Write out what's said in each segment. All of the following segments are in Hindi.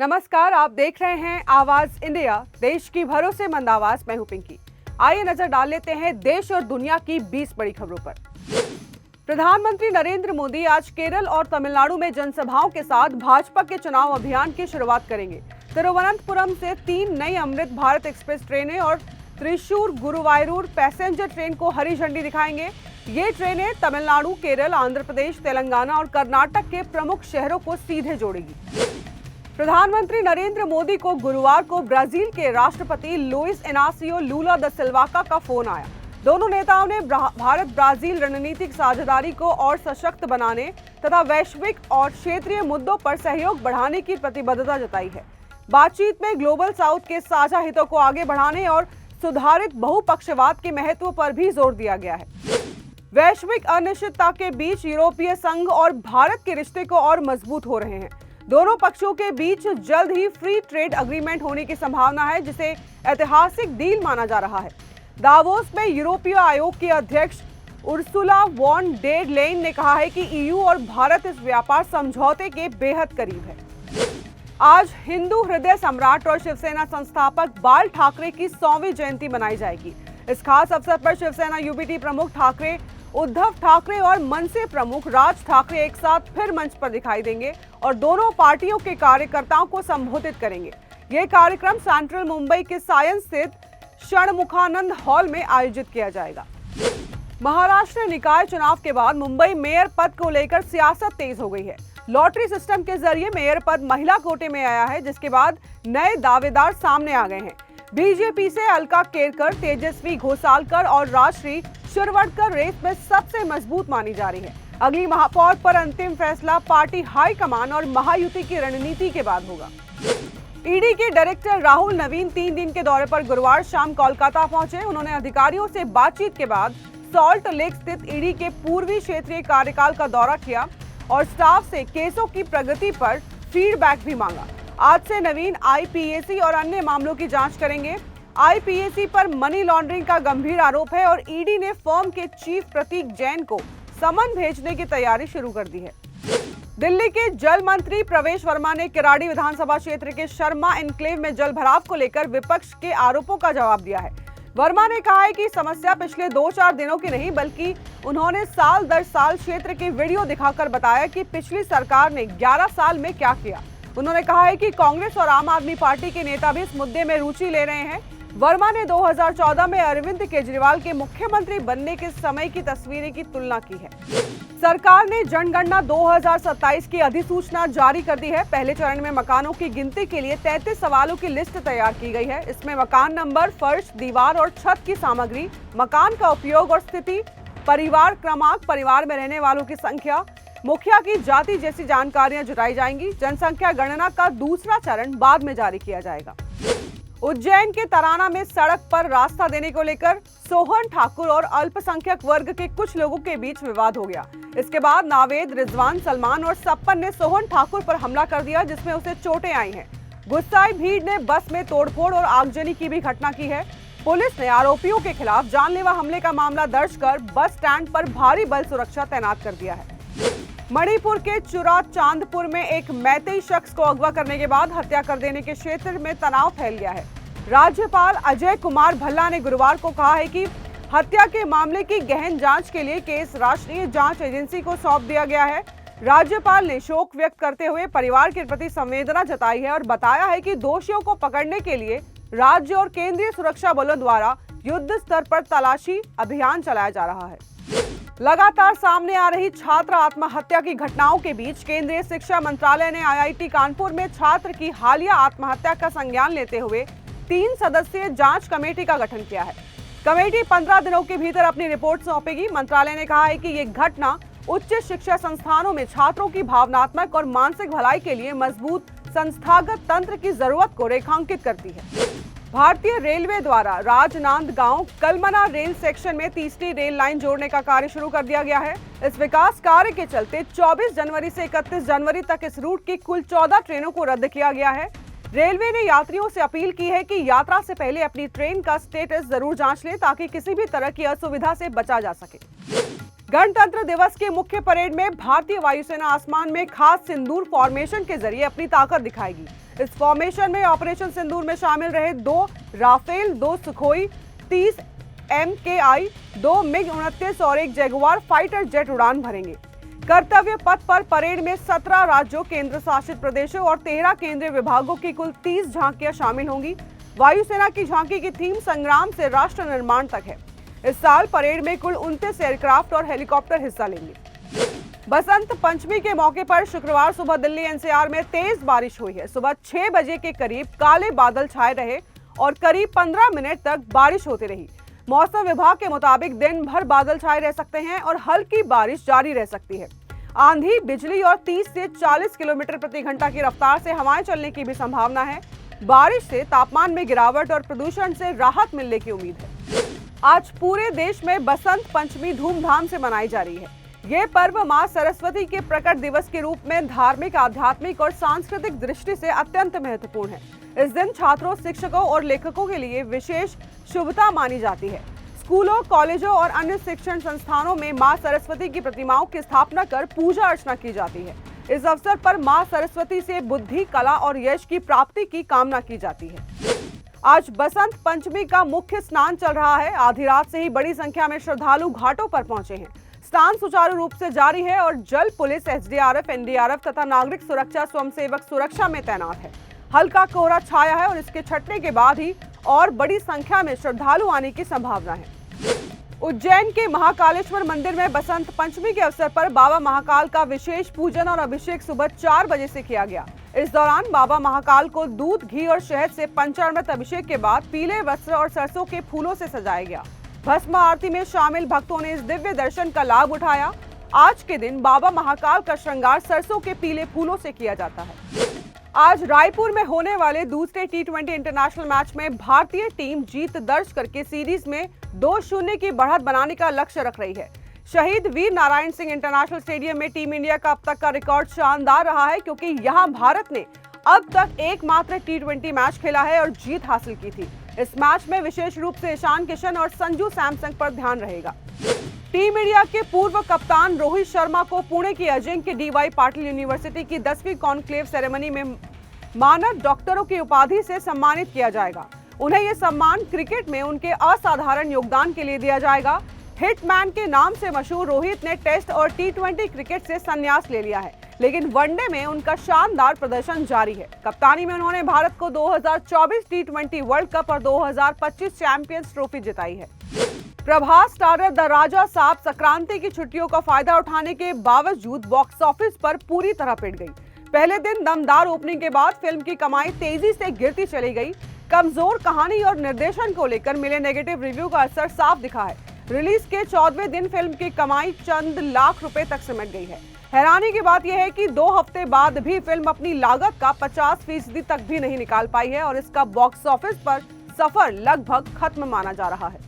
नमस्कार, आप देख रहे हैं आवाज इंडिया, देश की भरोसेमंद आवाज। मैं हूं पिंकी। आइए नजर डाल लेते हैं देश और दुनिया की 20 बड़ी खबरों पर। प्रधानमंत्री नरेंद्र मोदी आज केरल और तमिलनाडु में जनसभाओं के साथ भाजपा के चुनाव अभियान की शुरुआत करेंगे। तिरुवनंतपुरम से 3 नई अमृत भारत एक्सप्रेस ट्रेनें और त्रिशूर गुरुवायूर पैसेंजर ट्रेन को हरी झंडी दिखाएंगे। ये ट्रेनें तमिलनाडु, केरल, आंध्र प्रदेश, तेलंगाना और कर्नाटक के प्रमुख शहरों को सीधे जोड़ेगी। प्रधानमंत्री नरेंद्र मोदी को गुरुवार को ब्राजील के राष्ट्रपति लुइस इनासियो लूला दा सिल्वा का फोन आया। दोनों नेताओं ने भारत ब्राजील रणनीतिक साझेदारी को और सशक्त बनाने तथा वैश्विक और क्षेत्रीय मुद्दों पर सहयोग बढ़ाने की प्रतिबद्धता जताई है। बातचीत में ग्लोबल साउथ के साझा हितों को आगे बढ़ाने और सुधारित बहुपक्षवाद के महत्व पर भी जोर दिया गया है। वैश्विक अनिश्चितता के बीच यूरोपीय संघ और भारत के रिश्ते को और मजबूत हो रहे हैं। दोनों पक्षों के बीच जल्द ही फ्री ट्रेड एग्रीमेंट होने की संभावना है, जिसे ऐतिहासिक डील माना जा रहा है। दावोस में यूरोपीय आयोग की अध्यक्ष उर्सुला वॉन डेर लेyen ने कहा है कि ईयू और भारत इस व्यापार समझौते के बेहद करीब है। आज हिंदू हृदय सम्राट और शिवसेना संस्थापक बाल ठाकरे की 100वीं जयंती मनाई जाएगी। इस खास अवसर पर शिवसेना यूबीटी प्रमुख ठाकरे उद्धव ठाकरे और मनसे प्रमुख राज ठाकरे एक साथ फिर मंच पर दिखाई देंगे और दोनों पार्टियों के कार्यकर्ताओं को संबोधित करेंगे। यह कार्यक्रम सेंट्रल मुंबई के सायंस स्थित षणमुखानंद हॉल में आयोजित किया जाएगा। महाराष्ट्र निकाय चुनाव के बाद मुंबई मेयर पद को लेकर सियासत तेज हो गई है। लॉटरी सिस्टम के जरिए मेयर पद महिला कोटे में आया है, जिसके बाद नए दावेदार सामने आ गए हैं। बीजेपी से अलका केरकर, तेजस्वी घोसालकर और राजश्री शिरवटकर रेस में सबसे मजबूत मानी जा रही है। अगली महापौर पर अंतिम फैसला पार्टी हाईकमान और महायुति की रणनीति के बाद होगा। ईडी के डायरेक्टर राहुल नवीन 3 दिन के दौरे पर गुरुवार शाम कोलकाता पहुंचे। उन्होंने अधिकारियों से बातचीत के बाद सॉल्ट लेक स्थित ईडी के पूर्वी क्षेत्रीय कार्यकाल का दौरा किया और स्टाफ से केसों की प्रगति पर फीडबैक भी मांगा। आज से नवीन आईपीएसी और अन्य मामलों की जांच करेंगे। आईपीएसी पर मनी लॉन्ड्रिंग का गंभीर आरोप है और ईडी ने फर्म के चीफ प्रतीक जैन को समन भेजने की तैयारी शुरू कर दी है। दिल्ली के जल मंत्री प्रवेश वर्मा ने किराड़ी विधानसभा क्षेत्र के शर्मा एन्क्लेव में जल भराव को लेकर विपक्ष के आरोपों का जवाब दिया है। वर्मा ने कहा है कि समस्या पिछले 2-4 दिनों की नहीं, बल्कि उन्होंने साल दर साल क्षेत्र की वीडियो दिखाकर बताया कि पिछली सरकार ने 11 साल में क्या किया। उन्होंने कहा है कि कांग्रेस और आम आदमी पार्टी के नेता भी इस मुद्दे में रुचि ले रहे हैं। वर्मा ने 2014 में अरविंद केजरीवाल के मुख्यमंत्री बनने के समय की तस्वीरें की तुलना की है। सरकार ने जनगणना 2027 की अधिसूचना जारी कर दी है। पहले चरण में मकानों की गिनती के लिए 33 सवालों की लिस्ट तैयार की गई है। इसमें मकान नंबर, फर्श, दीवार और छत की सामग्री, मकान का उपयोग और स्थिति, परिवार क्रमांक, परिवार में रहने वालों की संख्या, मुखिया की जाति जैसी जानकारियां जुटाई जाएंगी। जनसंख्या गणना का दूसरा चरण बाद में जारी किया जाएगा। उज्जैन के तराना में सड़क पर रास्ता देने को लेकर सोहन ठाकुर और अल्पसंख्यक वर्ग के कुछ लोगों के बीच विवाद हो गया। इसके बाद नावेद, रिजवान, सलमान और सप्पन ने सोहन ठाकुर पर हमला कर दिया, जिसमें उसे चोटें आई हैं। गुस्साई भीड़ ने बस में तोड़फोड़ और आगजनी की भी घटना की है। पुलिस ने आरोपियों के खिलाफ जानलेवा हमले का मामला दर्ज कर बस स्टैंड पर भारी बल सुरक्षा तैनात कर दिया है। मणिपुर के चुरा चांदपुर में एक मैतेई शख्स को अगवा करने के बाद हत्या कर देने के क्षेत्र में तनाव फैल गया है। राज्यपाल अजय कुमार भल्ला ने गुरुवार को कहा है कि हत्या के मामले की गहन जांच के लिए केस राष्ट्रीय जांच एजेंसी को सौंप दिया गया है। राज्यपाल ने शोक व्यक्त करते हुए परिवार के प्रति संवेदना जताई है और बताया है कि दोषियों को पकड़ने के लिए राज्य और केंद्रीय सुरक्षा बलों द्वारा युद्ध स्तर पर तलाशी अभियान चलाया जा रहा है। लगातार सामने आ रही छात्र आत्महत्या की घटनाओं के बीच केंद्रीय शिक्षा मंत्रालय ने आईआईटी कानपुर में छात्र की हालिया आत्महत्या का संज्ञान लेते हुए 3 सदस्यीय जांच कमेटी का गठन किया है। कमेटी 15 दिनों के भीतर अपनी रिपोर्ट सौंपेगी। मंत्रालय ने कहा है कि ये घटना उच्च शिक्षा संस्थानों में छात्रों की भावनात्मक और मानसिक भलाई के लिए मजबूत संस्थागत तंत्र की जरूरत को रेखांकित करती है। भारतीय रेलवे द्वारा राजनांदगांव कलमना रेल सेक्शन में तीसरी रेल लाइन जोड़ने का कार्य शुरू कर दिया गया है। इस विकास कार्य के चलते 24 जनवरी से 31 जनवरी तक इस रूट की कुल 14 ट्रेनों को रद्द किया गया है। रेलवे ने यात्रियों से अपील की है कि यात्रा से पहले अपनी ट्रेन का स्टेटस जरूर जांच लें, ताकि किसी भी तरह की असुविधा से बचा जा सके। गणतंत्र दिवस के मुख्य परेड में भारतीय वायुसेना आसमान में खास सिंदूर फॉर्मेशन के जरिए अपनी ताकत दिखाएगी। इस फॉर्मेशन में ऑपरेशन सिंदूर में शामिल रहे 2 राफेल, 2 सुखोई 30 MKI, 2 MiG-29 और 1 जगुआर फाइटर जेट उड़ान भरेंगे। कर्तव्य पथ पर परेड में 17 राज्यों, केंद्र शासित प्रदेशों और 13 केंद्रीय विभागों की कुल 30 झांकियां शामिल होंगी। वायुसेना की झांकी की थीम संग्राम से राष्ट्र निर्माण तक है। इस साल परेड में कुल 29 एयरक्राफ्ट और हेलीकॉप्टर हिस्सा लेंगे। बसंत पंचमी के मौके पर शुक्रवार सुबह दिल्ली एनसीआर में तेज बारिश हुई है। सुबह 6 बजे के करीब काले बादल छाए रहे और करीब 15 मिनट तक बारिश होती रही। मौसम विभाग के मुताबिक दिन भर बादल छाए रह सकते हैं और हल्की बारिश जारी रह सकती है। आंधी, बिजली और 30 से 40 किलोमीटर प्रति घंटा की रफ्तार से हवाएं चलने की भी संभावना है। बारिश से तापमान में गिरावट और प्रदूषण से राहत मिलने की उम्मीद है। आज पूरे देश में बसंत पंचमी धूमधाम से मनाई जा रही है। ये पर्व मां सरस्वती के प्रकट दिवस के रूप में धार्मिक, आध्यात्मिक और सांस्कृतिक दृष्टि से अत्यंत महत्वपूर्ण है। इस दिन छात्रों, शिक्षकों और लेखकों के लिए विशेष शुभता मानी जाती है। स्कूलों, कॉलेजों और अन्य शिक्षण संस्थानों में मां सरस्वती की प्रतिमाओं की स्थापना कर पूजा अर्चना की जाती है। इस अवसर पर मां सरस्वती से बुद्धि, कला और यश की प्राप्ति की कामना की जाती है। आज बसंत पंचमी का मुख्य स्नान चल रहा है। आधी रात से ही बड़ी संख्या में श्रद्धालु घाटों पर पहुंचे हैं। स्नान सुचारू रूप से जारी है और जल पुलिस, SDRF, NDRF तथा नागरिक सुरक्षा स्वयंसेवक सुरक्षा में तैनात है। हल्का कोहरा छाया है और इसके छटने के बाद ही और बड़ी संख्या में श्रद्धालु आने की संभावना है। उज्जैन के महाकालेश्वर मंदिर में बसंत पंचमी के अवसर पर बाबा महाकाल का विशेष पूजन और अभिषेक सुबह 4 बजे से किया गया। इस दौरान बाबा महाकाल को दूध, घी और शहद से पंचामृत अभिषेक के बाद पीले वस्त्र और सरसों के फूलों से सजाया गया। भस्म आरती में शामिल भक्तों ने इस दिव्य दर्शन का लाभ उठाया। आज के दिन बाबा महाकाल का श्रृंगार सरसों के पीले फूलों से किया जाता है। आज रायपुर में होने वाले दूसरे T20 इंटरनेशनल मैच में भारतीय टीम जीत दर्ज करके सीरीज में 2-0 की बढ़त बनाने का लक्ष्य रख रही है। शहीद वीर नारायण सिंह इंटरनेशनल स्टेडियम में टीम इंडिया का अब तक का रिकॉर्ड शानदार रहा है, क्योंकि यहां भारत ने अब तक एकमात्र T20 मैच खेला है और जीत हासिल की थी। इस मैच में विशेष रूप से ईशान किशन और संजू सैमसंग पर ध्यान रहेगा। टीम इंडिया के पूर्व कप्तान रोहित शर्मा को पुणे की अजिंक्य DY पाटिल यूनिवर्सिटी की 10वीं कॉन्क्लेव सेरेमनी में मानद डॉक्टरों की उपाधि से सम्मानित किया जाएगा। उन्हें यह सम्मान क्रिकेट में उनके असाधारण योगदान के लिए दिया जाएगा। हिटमैन के नाम से मशहूर रोहित ने टेस्ट और T20 क्रिकेट से संन्यास ले लिया है, लेकिन वनडे में उनका शानदार प्रदर्शन जारी है। कप्तानी में उन्होंने भारत को 2024 T20 वर्ल्ड कप और 2025 चैंपियंस ट्रॉफी जिताई है। प्रभास स्टारर द राजा साहब संक्रांति की छुट्टियों का फायदा उठाने के बावजूद बॉक्स ऑफिस पर पूरी तरह पिट गई। पहले दिन दमदार ओपनिंग के बाद फिल्म की कमाई तेजी से गिरती चली गई। कमजोर कहानी और निर्देशन को लेकर मिले नेगेटिव रिव्यू का असर साफ दिखा है। रिलीज के 14वें दिन फिल्म की कमाई चंद लाख रुपए तक सिमट गई है। हैरानी की बात यह है कि 2 हफ्ते बाद भी फिल्म अपनी लागत का 50% तक भी नहीं निकाल पाई है और इसका बॉक्स ऑफिस पर सफर लगभग खत्म माना जा रहा है।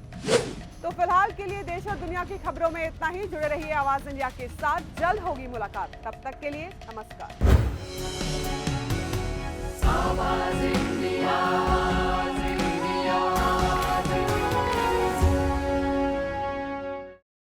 तो फिलहाल के लिए देश और दुनिया की खबरों में इतना ही। जुड़े रहिए आवाज इंडिया के साथ, जल्द होगी मुलाकात। तब तक के लिए नमस्कार। आवाज इंडिया।